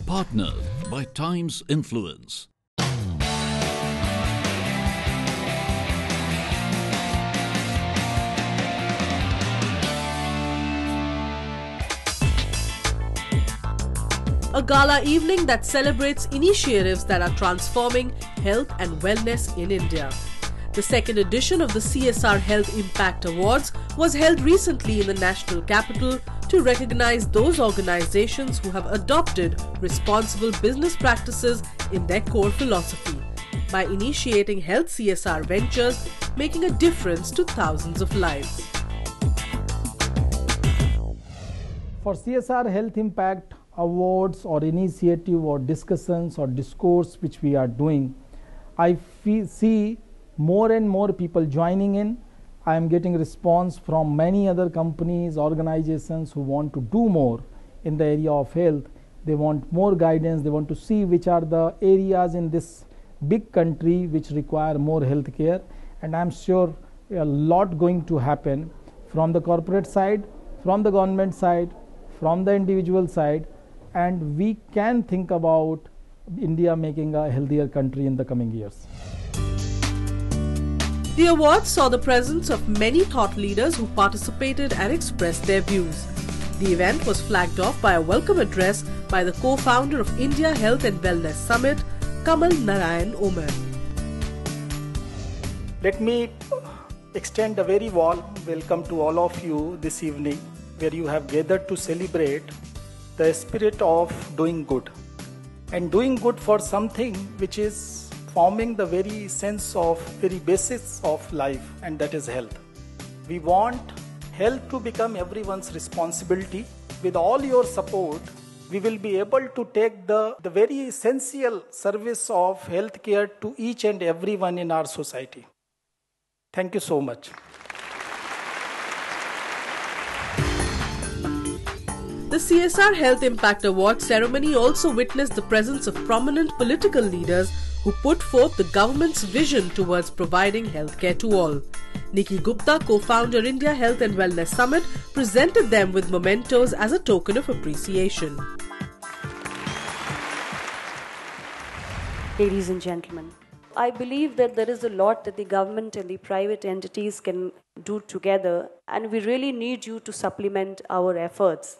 Partnered by Times Influence. A gala evening that celebrates initiatives that are transforming health and wellness in India. The second edition of the CSR Health Impact Awards was held recently in the national capital to recognize those organizations who have adopted responsible business practices in their core philosophy by initiating health CSR ventures, making a difference to thousands of lives. For CSR Health Impact Awards or initiative or discussions or discourse which we are doing, I see more and more people joining in. I am getting response from many other companies, organizations who want to do more in the area of health. They want more guidance. They want to see which are the areas in this big country which require more health care. And I am sure a lot going to happen from the corporate side, from the government side, from the individual side, and we can think about India making a healthier country in the coming years. The awards saw the presence of many thought leaders who participated and expressed their views. The event was flagged off by a welcome address by the co-founder of India Health and Wellness Summit, Kamal Narayan Omer. Let me extend a very warm welcome to all of you this evening, where you have gathered to celebrate the spirit of doing good, and doing good for something which is forming the very sense of very basis of life, and that is health. We want health to become everyone's responsibility. With all your support, we will be able to take the very essential service of healthcare to each and everyone in our society. Thank you so much. The CSR Health Impact Award ceremony also witnessed the presence of prominent political leaders who put forth the government's vision towards providing healthcare to all. Nikki Gupta, co-founder India Health and Wellness Summit, presented them with mementos as a token of appreciation. Ladies and gentlemen, I believe that there is a lot that the government and the private entities can do together, and we really need you to supplement our efforts.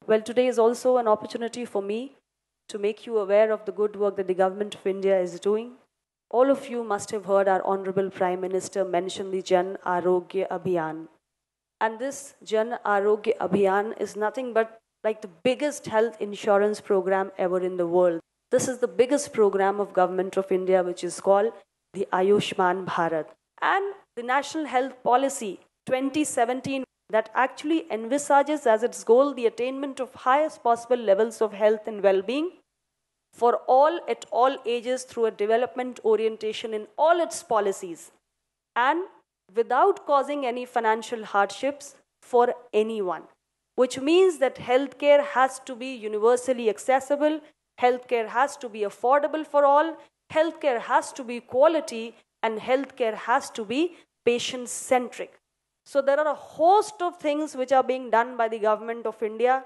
Well, today is also an opportunity for me to make you aware of the good work that the Government of India is doing. All of you must have heard our Honorable Prime Minister mention the Jan Arogya Abhiyan. And this Jan Arogya Abhiyan is nothing but like the biggest health insurance program ever in the world. This is the biggest program of Government of India, which is called the Ayushman Bharat. And the National Health Policy 2017 that actually envisages as its goal the attainment of highest possible levels of health and well-being for all at all ages through a development orientation in all its policies, and without causing any financial hardships for anyone, which means that healthcare has to be universally accessible, healthcare has to be affordable for all, healthcare has to be quality, and healthcare has to be patient-centric. So there are a host of things which are being done by the Government of India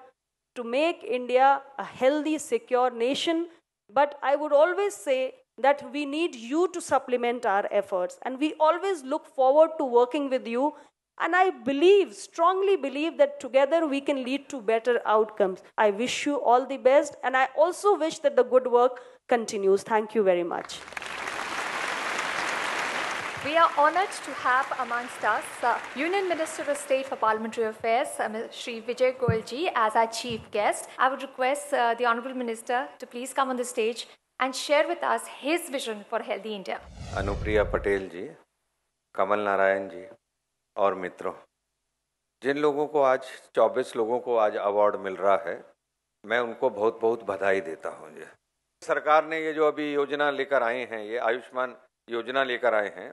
to make India a healthy, secure nation. But I would always say that we need you to supplement our efforts, and we always look forward to working with you. And I believe, strongly believe, that together we can lead to better outcomes. I wish you all the best, and I also wish that the good work continues. Thank you very much. We are honoured to have amongst us Union Minister of State for Parliamentary Affairs, Shri Vijay Goyal ji, as our chief guest. I would request the Honourable Minister to please come on the stage and share with us his vision for healthy India. Anupriya Patel जी, कमल नारायण जी और मित्रों, जिन लोगों को आज 24 लोगों को आज award मिल रहा है, मैं उनको बहुत बहुत बधाई देता हूँ। सरकार ने ये जो अभी योजना लेकर आए हैं, ये आयुष्मान योजना लेकर आए हैं,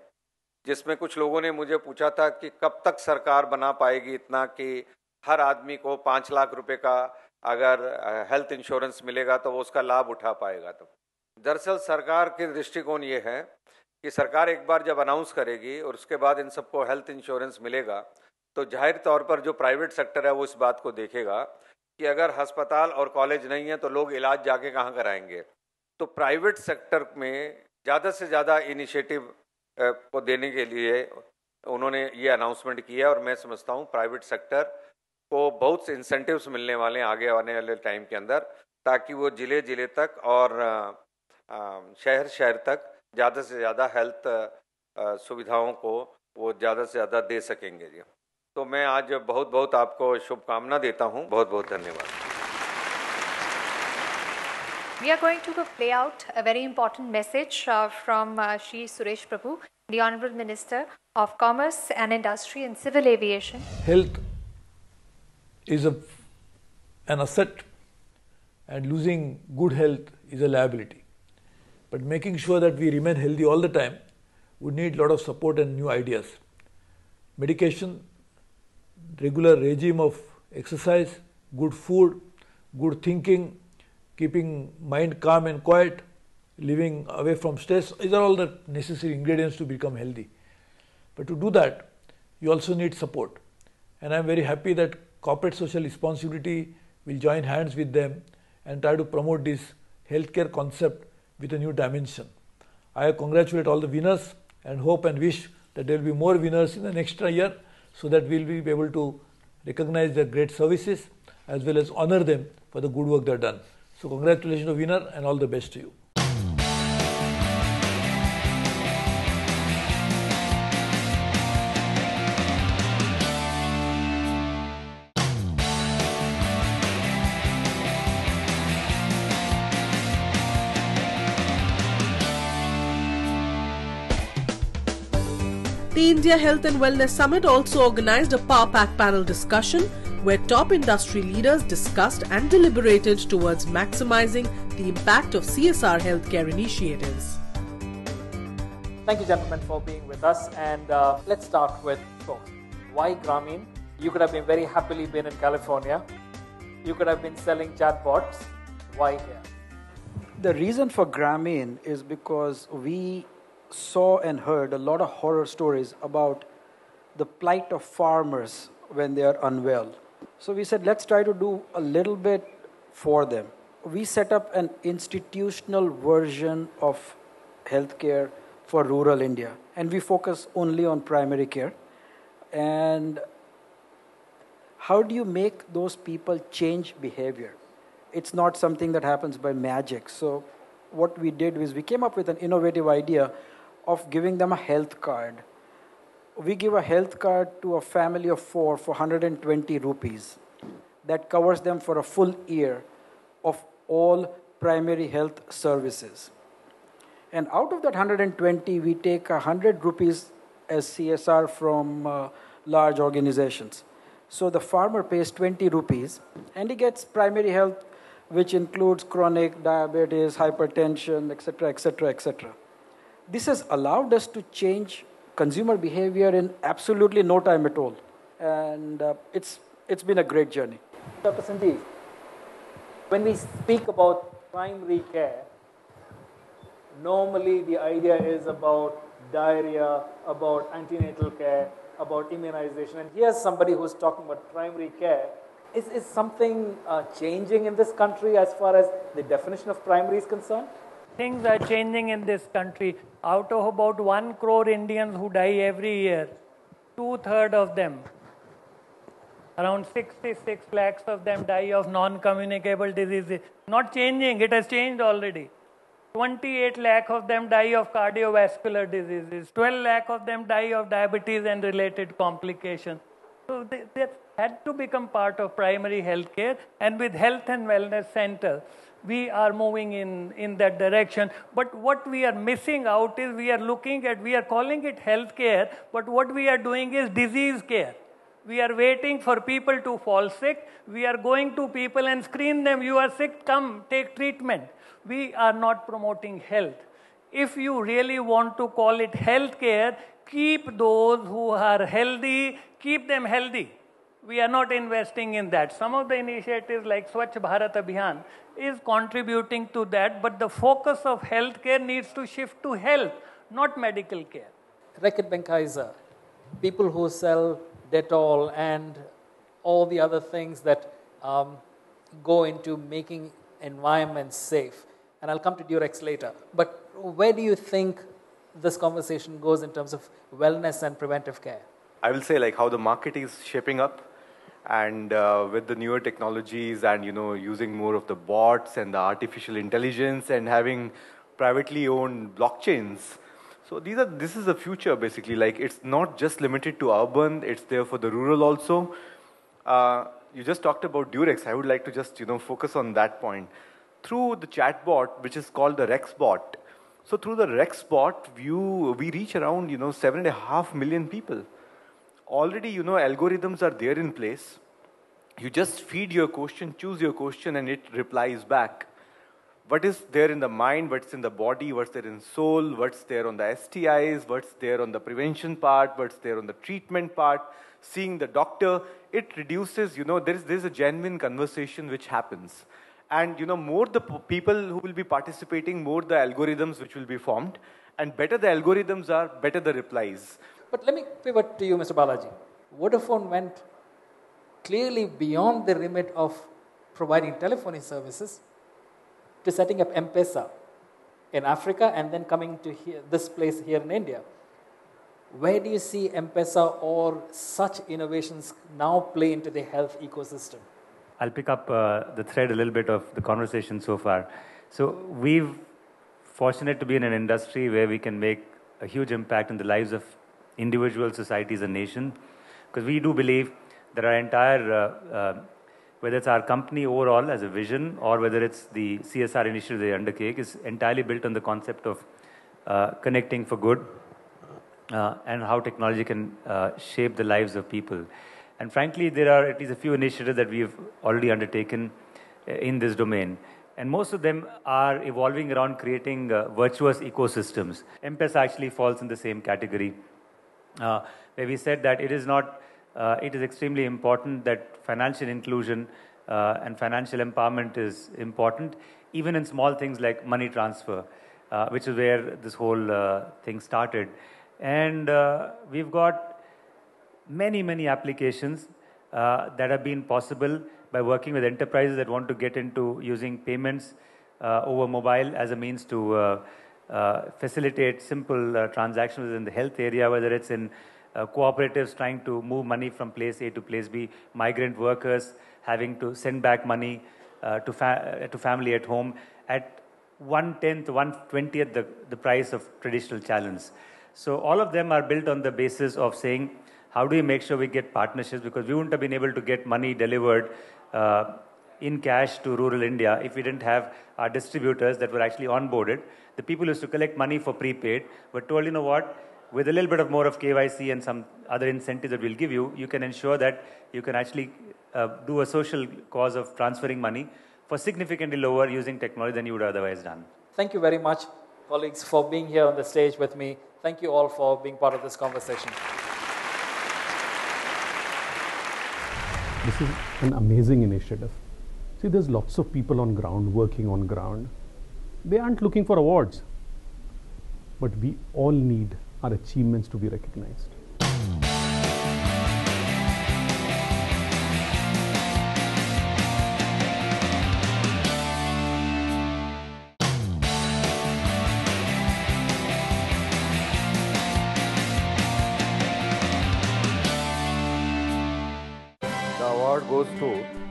जिसमें कुछ लोगों ने मुझे पूछा था कि कब तक सरकार बना पाएगी इतना कि हर आदमी को 5 लाख रुपए का अगर हेल्थ इंश्योरेंस मिलेगा तो वो उसका लाभ उठा पाएगा। तो दरअसल सरकार के दृष्टिकोण ये है कि सरकार एक बार जब अनाउंस करेगी और उसके बाद इन सबको हेल्थ इंश्योरेंस मिलेगा, तो जाहिर तौर पर जो प्राइवेट सेक्टर है वो इस बात को देखेगा कि अगर अस्पताल और कॉलेज नहीं है तो लोग इलाज जाके कहाँ कराएंगे। तो प्राइवेट सेक्टर में ज़्यादा से ज़्यादा इनिशिएटिव को देने के लिए उन्होंने ये अनाउंसमेंट किया और मैं समझता हूँ प्राइवेट सेक्टर को बहुत से इंसेंटिव्स मिलने वाले हैं आगे आने वाले टाइम के अंदर, ताकि वो जिले जिले तक और शहर शहर तक ज़्यादा से ज़्यादा हेल्थ सुविधाओं को वो ज़्यादा से ज़्यादा दे सकेंगे जी। तो मैं आज बहुत बहुत आपको शुभकामना देता हूँ। बहुत बहुत धन्यवाद। We are going to play out a very important message from Shri Suresh Prabhu, the Honorable Minister of Commerce and Industry and Civil Aviation. Health is an asset, and losing good health is a liability. But making sure that we remain healthy all the time would need a lot of support and new ideas. Medication, regular regime of exercise, good food, good thinking, keeping mind calm and quiet, living away from stress, these are all the necessary ingredients to become healthy. But to do that, you also need support. And I am very happy that corporate social responsibility will join hands with them and try to promote this healthcare concept with a new dimension. I congratulate all the winners and hope and wish that there will be more winners in the next year, so that we will be able to recognize their great services as well as honor them for the good work they have done. So congratulations to winner and all the best to you. The India Health and Wellness Summit also organized a Power Pack panel discussion where top industry leaders discussed and deliberated towards maximizing the impact of CSR healthcare initiatives. Thank you, gentlemen, for being with us. And let's start with first. Why Grameen? You could have been very happily been in California. You could have been selling chatbots. Why here? The reason for Grameen is because we saw and heard a lot of horror stories about the plight of farmers when they are unwell. So we said, let's try to do a little bit for them. We set up an institutional version of healthcare for rural India, and we focus only on primary care. And how do you make those people change behavior? It's not something that happens by magic. So what we did was we came up with an innovative idea of giving them a health card. We give a health card to a family of 4 for 120 rupees. That covers them for a full year of all primary health services. And out of that 120, we take 100 rupees as CSR from large organizations. So the farmer pays 20 rupees and he gets primary health, which includes chronic diabetes, hypertension, etc., etc., etc. This has allowed us to change consumer behavior in absolutely no time at all. And it's been a great journey. Dr. Sanjeev, when we speak about primary care, normally the idea is about diarrhea, about antenatal care, about immunization. And here's somebody who's talking about primary care. Is something changing in this country as far as the definition of primary is concerned? Things are changing in this country. Out of about 1 crore Indians who die every year, 2/3 of them, around 66 lakhs of them die of non-communicable diseases. Not changing, it has changed already. 28 lakh of them die of cardiovascular diseases. 12 lakh of them die of diabetes and related complications. So that had to become part of primary health care, and with health and wellness centers, we are moving in that direction. But what we are missing out is we are calling it health care, but what we are doing is disease care. We are waiting for people to fall sick. We are going to people and screen them. You are sick, come, take treatment. We are not promoting health. If you really want to call it health care, keep those who are healthy, keep them healthy. We are not investing in that. Some of the initiatives like Swachh Bharat Abhiyan is contributing to that, but the focus of healthcare needs to shift to health, not medical care. Rekit Benkaiser, people who sell Dettol and all the other things that go into making environments safe. And I'll come to Durex later. But where do you think this conversation goes in terms of wellness and preventive care? I will say like how the market is shaping up, and with the newer technologies and using more of the bots and the artificial intelligence and having privately owned blockchains. So this is the future basically. Like it's not just limited to urban, it's there for the rural also. You just talked about Durex. I would like to just focus on that point. Through the chatbot, which is called the Rex bot. So through the Rex bot, we reach around 7.5 million people. Already algorithms are there in place. You just feed your question, choose your question, and it replies back. What is there in the mind, what's in the body, what's there in soul, what's there on the STIs, what's there on the prevention part, what's there on the treatment part, seeing the doctor. It reduces, there's a genuine conversation which happens. And more the people who will be participating, more the algorithms which will be formed. And better the algorithms are, better the replies. But let me pivot to you, Mr. Balaji. Vodafone went clearly beyond the remit of providing telephony services to setting up M-Pesa in Africa and then coming to this place here in India. Where do you see M-Pesa or such innovations now play into the health ecosystem? I'll pick up the thread a little bit of the conversation so far. So we're fortunate to be in an industry where we can make a huge impact in the lives of individual societies and nation, because we do believe that our entire, whether it's our company overall as a vision or whether it's the CSR initiative they undertake, is entirely built on the concept of connecting for good and how technology can shape the lives of people. And frankly, there are at least a few initiatives that we've already undertaken in this domain. And most of them are evolving around creating virtuous ecosystems. M-Pesa actually falls in the same category, where we said that it is extremely important that financial inclusion and financial empowerment is important, even in small things like money transfer, which is where this whole thing started. And we've got many applications that have been possible by working with enterprises that want to get into using payments over mobile as a means to facilitate simple transactions in the health area, whether it's in cooperatives trying to move money from place A to place B, migrant workers having to send back money to family at home at 1/10, 1/20th the price of traditional challenge. So all of them are built on the basis of saying, how do we make sure we get partnerships? Because we wouldn't have been able to get money delivered in cash to rural India if we didn't have our distributors that were actually onboarded. The people who used to collect money for prepaid were told, you know what, with a little bit of more of KYC and some other incentives that we'll give you, you can ensure that you can actually do a social cause of transferring money for significantly lower using technology than you would have otherwise done. Thank you very much, colleagues, for being here on the stage with me. Thank you all for being part of this conversation. This is an amazing initiative. See, there's lots of people on ground, working on ground. They aren't looking for awards, but we all need our achievements to be recognized.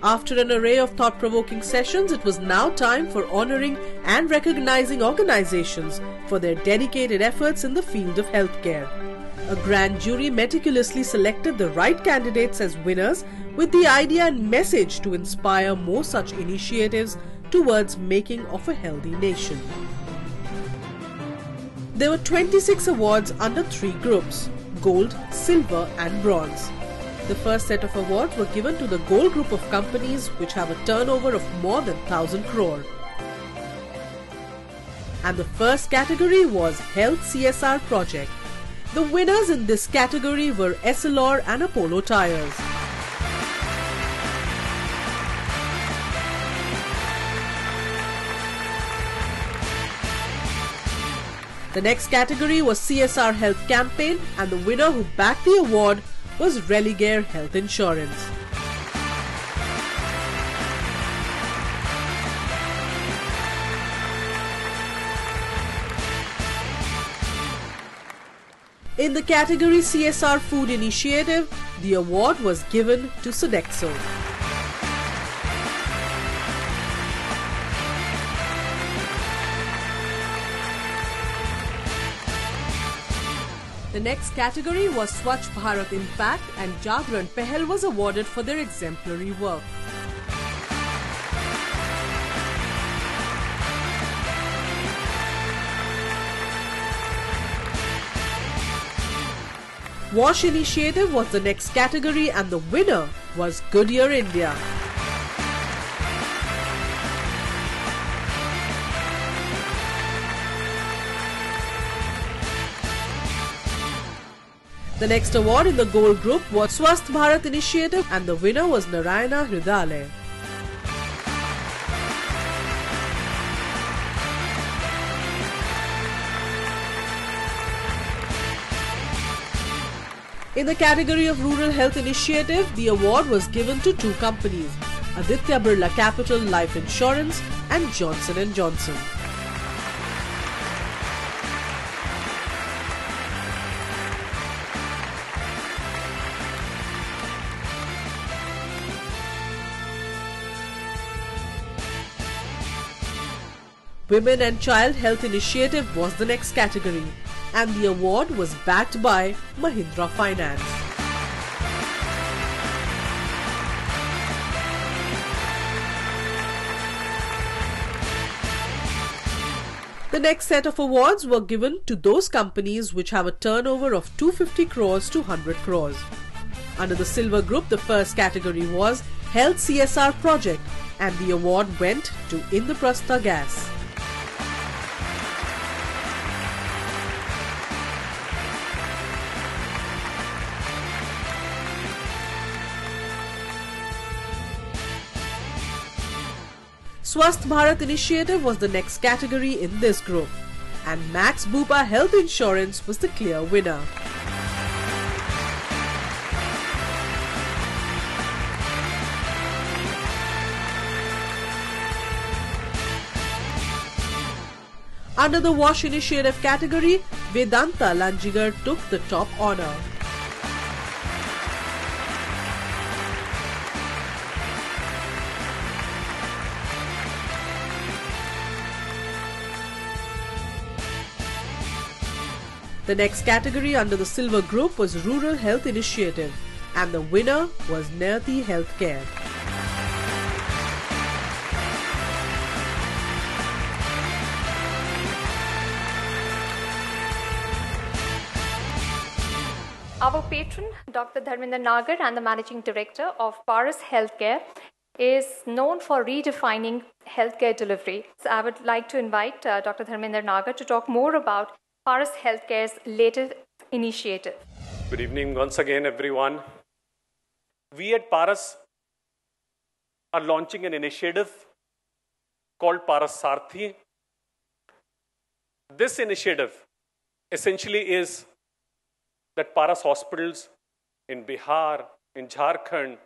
After an array of thought-provoking sessions, it was now time for honoring and recognizing organizations for their dedicated efforts in the field of healthcare. A grand jury meticulously selected the right candidates as winners with the idea and message to inspire more such initiatives towards making of a healthy nation. There were 26 awards under 3 groups: gold, silver and bronze. The first set of awards were given to the gold group of companies which have a turnover of more than 1,000 crore. And the first category was Health CSR Project. The winners in this category were Essilor and Apollo Tyres. The next category was CSR Health Campaign, and the winner who backed the award was Religare Health Insurance. In the category CSR Food Initiative, the award was given to Sodexo. The next category was Swachh Bharat Impact, and Jagran Pehal was awarded for their exemplary work. Wash Initiative was the next category, and the winner was Goodyear India. The next award in the gold group was Swasth Bharat Initiative, and the winner was Narayana Hridayalaya. In the category of Rural Health Initiative, the award was given to two companies, Aditya Birla Capital Life Insurance and Johnson & Johnson. Women and Child Health Initiative was the next category, and the award was backed by Mahindra Finance. The next set of awards were given to those companies which have a turnover of 250 crores to 100 crores. Under the Silver Group, the first category was Health CSR Project, and the award went to Indraprastha Gas. Swasth Bharat Initiative was the next category in this group, and Max Bupa Health Insurance was the clear winner. Under the Wash Initiative category, Vedanta Lanjigar took the top honor. The next category under the Silver Group was Rural Health Initiative, and the winner was Nayati Healthcare. Our patron, Dr. Dharmender Nagar, and the Managing Director of Paras Healthcare, is known for redefining healthcare delivery. So I would like to invite Dr. Dharmender Nagar to talk more about Paras Healthcare's latest initiative. Good evening once again, everyone. We at Paras are launching an initiative called Paras Sarthi. This initiative essentially is that Paras hospitals in Bihar, in Jharkhand,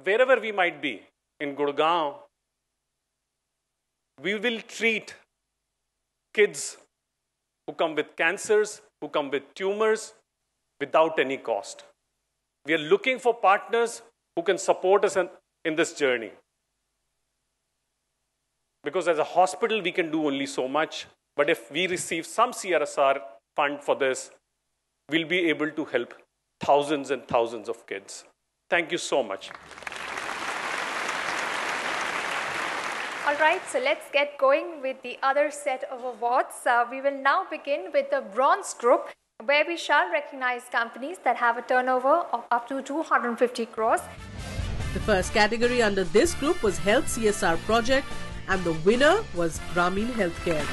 wherever we might be, in Gurgaon, we will treat kids who come with cancers, who come with tumors, without any cost. We are looking for partners who can support us in this journey. Because as a hospital, we can do only so much. But if we receive some CSR fund for this, we'll be able to help thousands and thousands of kids. Thank you so much. All right, so let's get going with the other set of awards. We will now begin with the Bronze Group, where we shall recognize companies that have a turnover of up to 250 crores. The first category under this group was Health CSR Project, and the winner was Grameen Healthcare.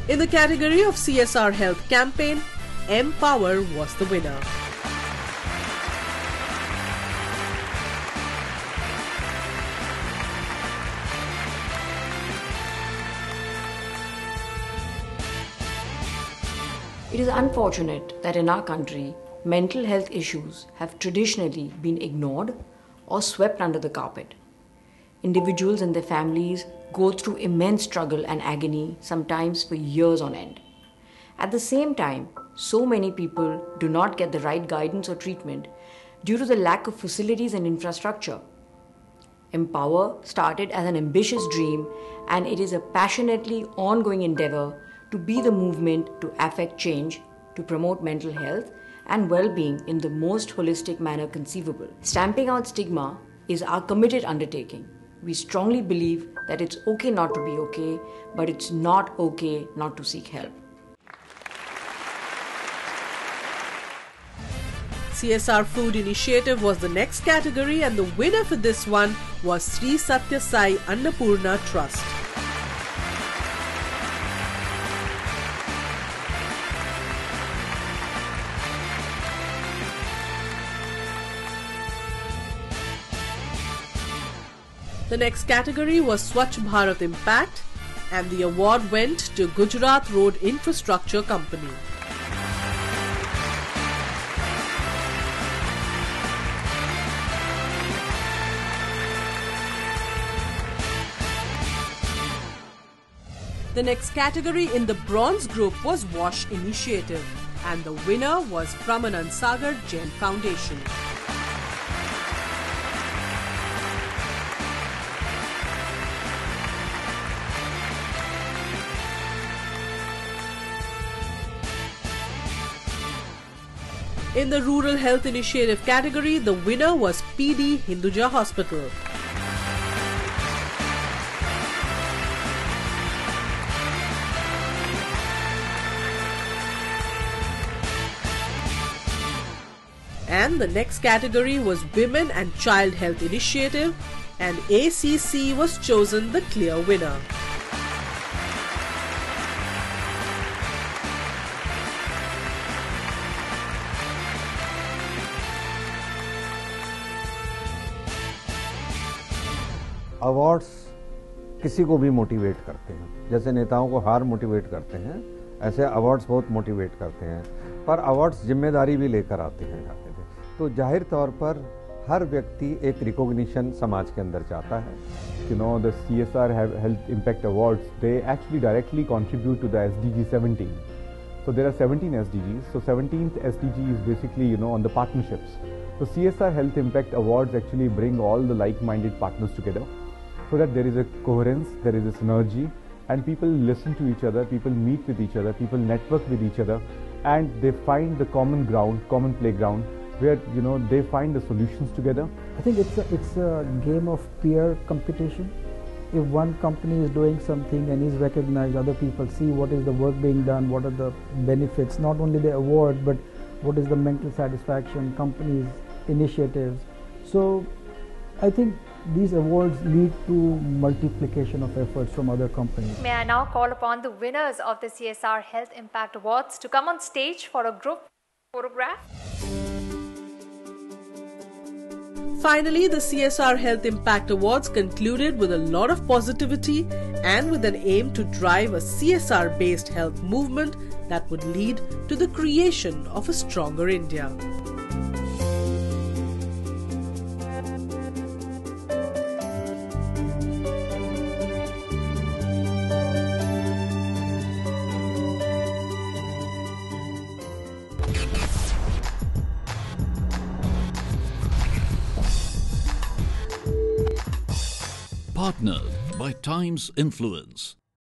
In the category of CSR Health Campaign, Empower was the winner. It is unfortunate that in our country, mental health issues have traditionally been ignored or swept under the carpet. Individuals and their families go through immense struggle and agony, sometimes for years on end. At the same time, so many people do not get the right guidance or treatment due to the lack of facilities and infrastructure. Empower started as an ambitious dream, and it is a passionately ongoing endeavor to be the movement to affect change, to promote mental health and well-being in the most holistic manner conceivable. Stamping out stigma is our committed undertaking. We strongly believe that it's okay not to be okay, but it's not okay not to seek help. CSR Food Initiative was the next category, and the winner for this one was Sri Satya Sai Annapurna Trust. The next category was Swachh Bharat Impact, and the award went to Gujarat Road Infrastructure Company. The next category in the bronze group was Wash Initiative, and the winner was Pramanand Sagar Jain Foundation. In the Rural Health Initiative category, the winner was PD Hinduja Hospital. And the next category was Women and Child Health Initiative, and ACC was chosen the clear winner. Awards किसी को भी motivate करते हैं, जैसे नेताओं को हार motivate करते हैं, ऐसे अवार्ड्स बहुत मोटिवेट करते हैं, पर अवार्ड्स जिम्मेदारी भी लेकर आते हैं। तो जाहिर तौर पर हर व्यक्ति एक रिकॉग्निशन समाज के अंदर चाहता है। You know, the CSR Health Impact Awards, they actually directly contribute to the SDG 17. So there are 17 SDGs. So 17th SDG is basically, on the partnerships. So CSR Health Impact Awards actually bring all the like-minded partners together so that there is a coherence, there is a synergy, and people listen to each other, people meet with each other, people network with each other, and they find the common ground, common playground, where they find the solutions together. I think it's a game of peer competition. If one company is doing something and is recognized, other people see what is the work being done, what are the benefits, not only the award, but what is the mental satisfaction, companies, initiatives. So I think these awards lead to multiplication of efforts from other companies. May I now call upon the winners of the CSR Health Impact Awards to come on stage for a group photograph. Finally, the CSR Health Impact Awards concluded with a lot of positivity and with an aim to drive a CSR-based health movement that would lead to the creation of a stronger India. Partnered by Times Influence.